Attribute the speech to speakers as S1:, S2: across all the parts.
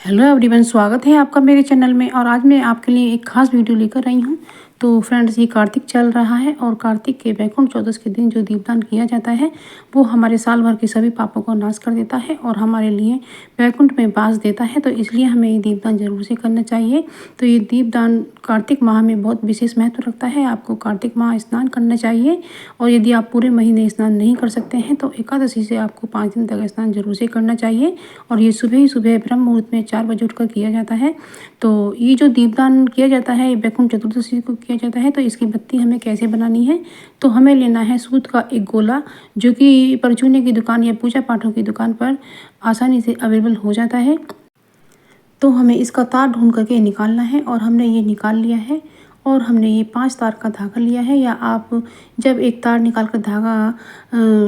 S1: Hello everyone, स्वागत है आपका मेरे चैनल में। और आज मैं आपके लिए एक खास वीडियो लेकर आई हूँ। तो फ्रेंड्स, ये कार्तिक चल रहा है और कार्तिक के वैकुंठ चौदस के दिन जो दीपदान किया जाता है वो हमारे साल भर के सभी पापों को नाश कर देता है और हमारे लिए वैकुंठ में वास देता है। तो इसलिए हमें ये दीपदान जरूर से करना चाहिए। तो ये दीपदान कार्तिक माह में बहुत विशेष महत्व रखता है। आपको कार्तिक माह स्नान करना चाहिए और यदि आप पूरे महीने स्नान नहीं कर सकते हैं तो एकादशी से आपको 5 दिन तक स्नान जरूर से करना चाहिए। और ये सुबह ही सुबह ब्रह्म मुहूर्त में 4 बजे उठकर किया जाता है। तो ये जो दीपदान किया जाता है वैकुंठ चतुर्दशी को किया जाता है। तो इसकी बत्ती हमें कैसे बनानी है, तो हमें लेना है सूत का एक गोला, जो कि परचूने की दुकान या पूजा पाठों की दुकान पर आसानी से अवेलेबल हो जाता है। तो हमें इसका तार ढूंढ करके निकालना है और हमने ये निकाल लिया है। और हमने ये 5 तार का धागा लिया है, या आप जब एक तार निकाल कर धागा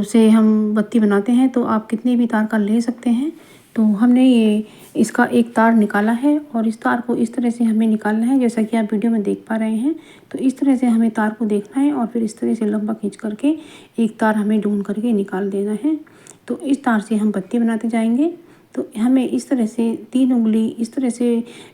S1: से हम बत्ती बनाते हैं तो आप कितने भी तार का ले सकते हैं। तो हमने ये इसका एक तार निकाला है और इस तार को इस तरह से हमें निकालना है जैसा कि आप वीडियो में देख पा रहे हैं। तो इस तरह से हमें तार को देखना है और फिर इस तरह से लंबा खींच करके एक तार हमें ढूंढ करके निकाल देना है। तो इस तार से हम बत्ती बनाते जाएंगे। तो हमें इस तरह से 3 उंगली इस तरह से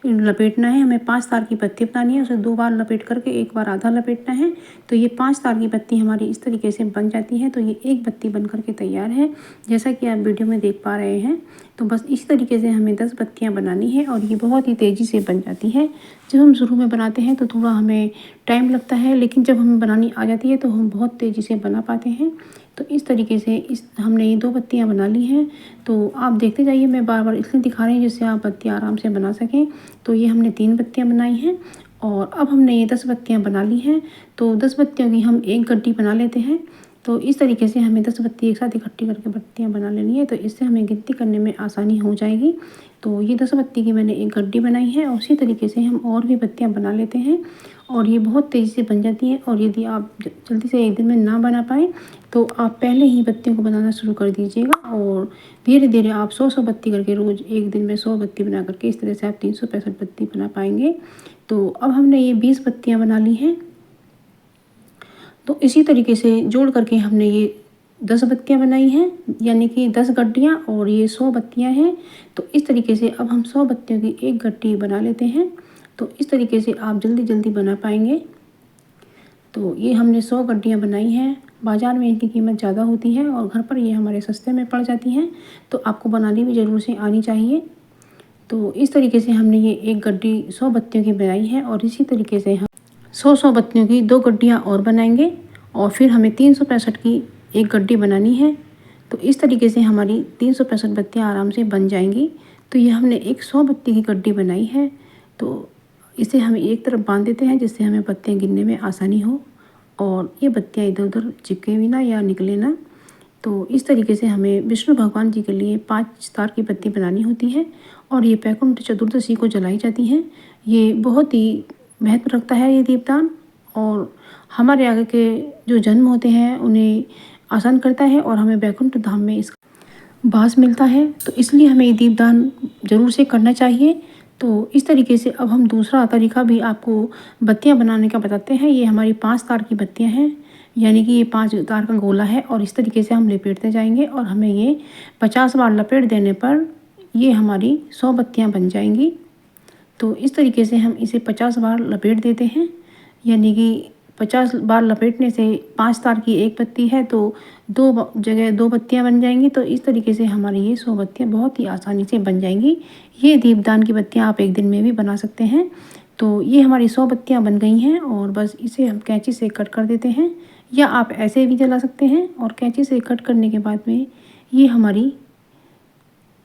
S1: लपेटना है। हमें 5 तार की बत्ती बनानी है, उसे 2 बार लपेट करके एक बार आधा लपेटना है। तो ये 5 तार की बत्ती हमारी इस तरीके से बन जाती है। तो ये एक बत्ती बन करके तैयार है, जैसा कि आप वीडियो में देख पा रहे हैं। तो बस इस तरीके से हमें 10 बत्तियां बनानी है और ये बहुत ही तेज़ी से बन जाती है। जब हम शुरू में बनाते हैं तो थोड़ा हमें टाइम लगता है, लेकिन जब हमें बनानी आ जाती है तो हम बहुत तेज़ी से बना पाते हैं। तो इस तरीके से हमने ये 2 बत्तियां बना ली हैं। तो आप देखते जाइए, मैं बार बार इसलिए दिखा रही हूँ जिससे आप बत्तियां आराम से बना सकें। तो ये हमने 3 बत्तियां बनाई हैं और अब हमने ये 10 बत्तियां बना ली हैं। तो 10 बत्तियों की हम एक गड्डी बना लेते हैं। तो इस तरीके से हमें 10 बत्ती एक साथ इकट्ठी करके बत्तियां बना लेनी है। तो इससे हमें गिनती करने में आसानी हो जाएगी। तो ये 10 बत्ती की मैंने एक गड्डी बनाई है और उसी तरीके से हम और भी बत्तियां बना लेते हैं और ये बहुत तेज़ी से बन जाती हैं। और यदि आप जल्दी से एक दिन में ना बना पाएँ तो आप पहले ही बत्तियों को बनाना शुरू कर दीजिएगा और धीरे धीरे आप 100 बत्ती करके रोज़ एक दिन में 100 बत्ती बना करके इस तरह से आप 365 बत्ती बना पाएंगे। तो अब हमने ये 20 बत्तियां बना ली हैं। तो इसी तरीके से जोड़ करके हमने ये 10 बत्तियां बनाई हैं, यानी कि 10 गड्डियां और ये 100 बत्तियां हैं। तो इस तरीके से अब हम 100 बत्तियों की एक गड्डी बना लेते हैं। तो इस तरीके से आप जल्दी जल्दी बना पाएंगे। तो ये हमने 100 गड्डियाँ बनाई हैं। बाज़ार में इनकी कीमत ज़्यादा होती है और घर पर ये हमारे सस्ते में पड़ जाती हैं। तो आपको बनानी भी ज़रूर से आनी चाहिए। तो इस तरीके से हमने ये एक गड्डी 100 बत्तियों की बनाई है और इसी तरीके से हम 100 बत्तियों की 2 गड्डियाँ और बनाएंगे और फिर हमें 365 की एक गड्डी बनानी है। तो इस तरीके से हमारी 365 बत्तियाँ आराम से बन जाएंगी। तो ये हमने एक 100 बत्ती की गड्डी बनाई है। तो इसे हम एक तरफ बांध देते हैं जिससे हमें बत्तियाँ गिनने में आसानी हो और ये बत्तियाँ इधर उधर चिपके भी ना या निकले ना। तो इस तरीके से हमें विष्णु भगवान जी के लिए 5 तार की बत्ती बनानी होती है और ये वैकुंठ चतुर्दशी को जलाई जाती हैं। ये बहुत ही महत्व रखता है ये दीपदान और हमारे आगे के जो जन्म होते हैं उन्हें आसान करता है और हमें वैकुंठ धाम में इसका वास मिलता है। तो इसलिए हमें ये दीपदान ज़रूर से करना चाहिए। तो इस तरीके से अब हम दूसरा तरीका भी आपको बत्तियां बनाने का बताते हैं। ये हमारी 5 तार की बत्तियां हैं, यानी कि ये 5 तार का गोला है और इस तरीके से हम लपेटते जाएंगे और हमें ये 50 बार लपेट देने पर ये हमारी 100 बत्तियां बन जाएंगी। तो इस तरीके से हम इसे 50 बार लपेट देते हैं, यानी कि 50 बार लपेटने से 5 तार की एक बत्ती है तो 2 जगह 2 बत्तियां बन जाएंगी। तो इस तरीके से हमारी ये 100 बत्तियां बहुत ही आसानी से बन जाएंगी। ये दीपदान की बत्तियां आप एक दिन में भी बना सकते हैं। तो ये हमारी 100 बत्तियां बन गई हैं और बस इसे हम कैंची से कट कर देते हैं, या आप ऐसे भी जला सकते हैं। और कैंची से कट करने के बाद में ये हमारी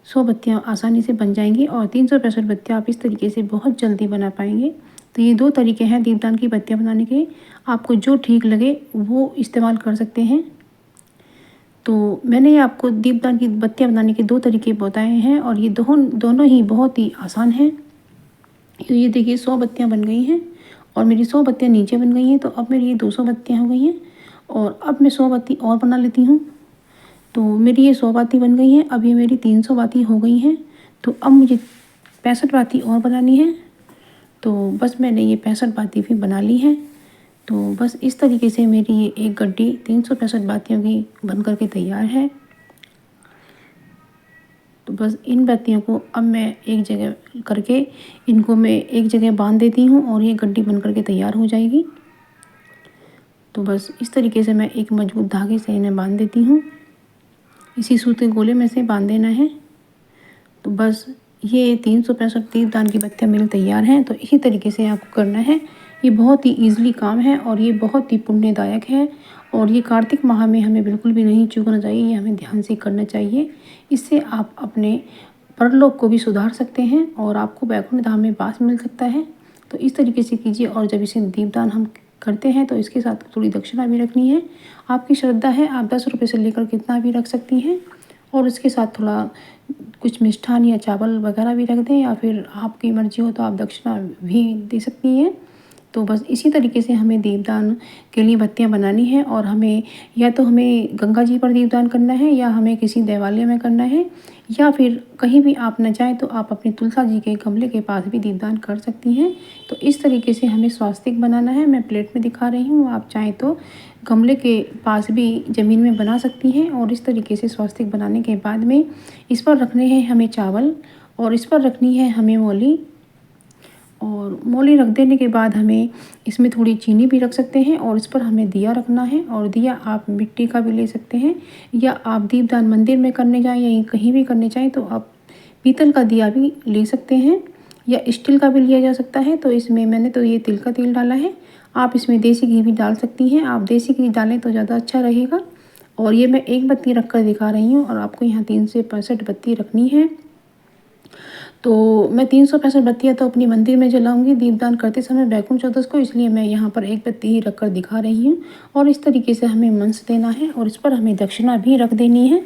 S1: 100 बत्तियाँ आसानी से बन जाएंगी और 365 बत्तियाँ आप इस तरीके से बहुत जल्दी बना पाएंगे। तो ये 2 तरीके हैं दीपदान की बत्तियाँ बनाने के। आपको जो ठीक लगे वो इस्तेमाल कर सकते हैं। तो मैंने ये आपको दीपदान की बत्तियाँ बनाने के 2 तरीके बताए हैं और ये दोनों ही बहुत ही आसान हैं। तो ये देखिए 100 बत्तियाँ बन गई हैं और मेरी 100 बत्तियाँ नीचे बन गई हैं। तो अब मेरी ये 200 बत्तियाँ हो गई हैं और अब मैं 100 बत्ती और बना लेती हूँ। तो मेरी ये 100 बाती बन गई हैं। अब ये मेरी 300 बाती हो गई हैं। तो अब मुझे 65 बाती और बनानी है। तो बस मैंने ये 65 बाती भी बना ली है। तो बस इस तरीके से मेरी ये एक गड्डी 365 बातियों की बन करके तैयार है। तो बस इन बत्तियों को अब मैं एक जगह करके इनको मैं एक जगह बांध देती हूँ और ये गड्डी बन करके तैयार हो जाएगी। तो बस इस तरीके से मैं एक मजबूत धागे से इन्हें बांध देती हूँ। इसी सूती गोले में से बांध देना है। तो बस ये 365 दीपदान की बत्तियाँ मिल तैयार हैं। तो इसी तरीके से आपको करना है। ये बहुत ही ईज़िली काम है और ये बहुत ही पुण्यदायक है और ये कार्तिक माह में हमें बिल्कुल भी नहीं चूकना चाहिए, ये हमें ध्यान से करना चाहिए। इससे आप अपने परलोक को भी सुधार सकते हैं और आपको वैकुंठ धाम में वास मिल सकता है। तो इस तरीके से कीजिए और जब इसे दीपदान हम करते हैं तो इसके साथ थोड़ी दक्षिणा भी रखनी है। आपकी श्रद्धा है, आप 10 रुपये से लेकर कितना भी रख सकती हैं और इसके साथ थोड़ा कुछ मिष्ठान या चावल वगैरह भी रख दें या फिर आपकी मर्ज़ी हो तो आप दक्षिणा भी दे सकती हैं। तो बस इसी तरीके से हमें दीपदान के लिए बत्तियां बनानी है और हमें या तो हमें गंगा जी पर दीपदान करना है या हमें किसी देवालय में करना है या फिर कहीं भी आप न जाएँ तो आप अपने तुलसा जी के गमले के पास भी दीपदान कर सकती हैं। तो इस तरीके से हमें स्वास्तिक बनाना है। मैं प्लेट में दिखा रही हूँ, आप चाहें तो गमले के पास भी ज़मीन में बना सकती हैं। और इस तरीके से स्वास्तिक बनाने के बाद में इस पर रखने हैं हमें चावल और इस पर रखनी है हमें मौली। और मौली रख देने के बाद हमें इसमें थोड़ी चीनी भी रख सकते हैं और इस पर हमें दिया रखना है। और दिया आप मिट्टी का भी ले सकते हैं या आप दीपदान मंदिर में करने जाएं या कहीं भी करने चाहें तो आप पीतल का दिया भी ले सकते हैं या स्टील का भी लिया जा सकता है। तो इसमें मैंने तो ये तिल का तेल डाला है, आप इसमें देसी घी भी डाल सकती हैं। आप देसी घी डालें तो ज़्यादा अच्छा रहेगा। और ये मैं एक बत्ती रख कर दिखा रही हूँ और आपको यहाँ 365 बत्ती रखनी है। तो मैं 365 बत्तियाँ तो अपनी मंदिर में जलाऊंगी दीपदान करते समय वैकुंठ चौदस को, इसलिए मैं यहाँ पर एक बत्ती ही रख कर दिखा रही हूँ। और इस तरीके से हमें मंत्र देना है और इस पर हमें दक्षिणा भी रख देनी है।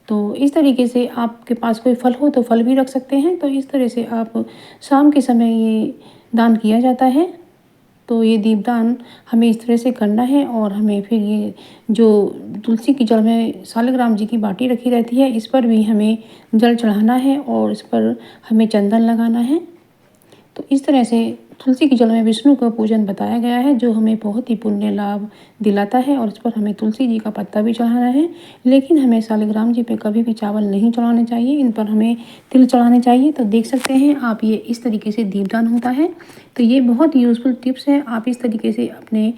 S1: तो इस तरीके से आपके पास कोई फल हो तो फल भी रख सकते हैं। तो इस तरह से आप शाम के समय ये दान किया जाता है। तो ये दीपदान हमें इस तरह से करना है और हमें फिर ये जो तुलसी की जड़ में शालिग्राम जी की बाटी रखी रहती है इस पर भी हमें जल चढ़ाना है और इस पर हमें चंदन लगाना है। तो इस तरह से तुलसी की जड़ में विष्णु का पूजन बताया गया है जो हमें बहुत ही पुण्य लाभ दिलाता है। और इस पर हमें तुलसी जी का पत्ता भी चढ़ाना है, लेकिन हमें शालिग्राम जी पे कभी भी चावल नहीं चढ़ाने चाहिए, इन पर हमें तिल चढ़ाने चाहिए। तो देख सकते हैं आप ये इस तरीके से दीपदान होता है। तो ये बहुत यूज़फुल टिप्स है, आप इस तरीके से अपने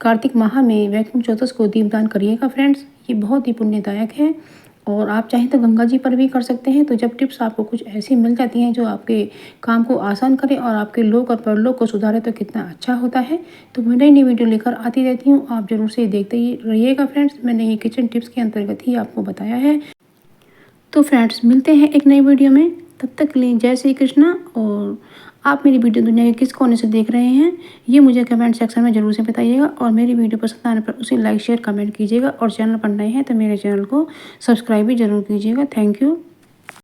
S1: कार्तिक माह में वैकुंठ चौदस को दीपदान करिएगा फ्रेंड्स। ये बहुत ही पुण्यदायक है और आप चाहें तो गंगा जी पर भी कर सकते हैं। तो जब टिप्स आपको कुछ ऐसी मिल जाती हैं जो आपके काम को आसान करे और आपके लोक और परलोक को सुधारे तो कितना अच्छा होता है। तो मैं नई नई वीडियो लेकर आती रहती हूँ, आप ज़रूर से देखते ही रहिएगा फ्रेंड्स। मैंने ये किचन टिप्स के अंतर्गत ही आपको बताया है। तो फ्रेंड्स मिलते हैं एक नई वीडियो में, तब तक के लिए जय श्री कृष्णा। और आप मेरी वीडियो दुनिया के किस कोने से देख रहे हैं ये मुझे कमेंट सेक्शन में ज़रूर से बताइएगा। और मेरी वीडियो पसंद आने पर उसे लाइक शेयर कमेंट कीजिएगा और चैनल पर नए हैं तो मेरे चैनल को सब्सक्राइब भी ज़रूर कीजिएगा। Thank you.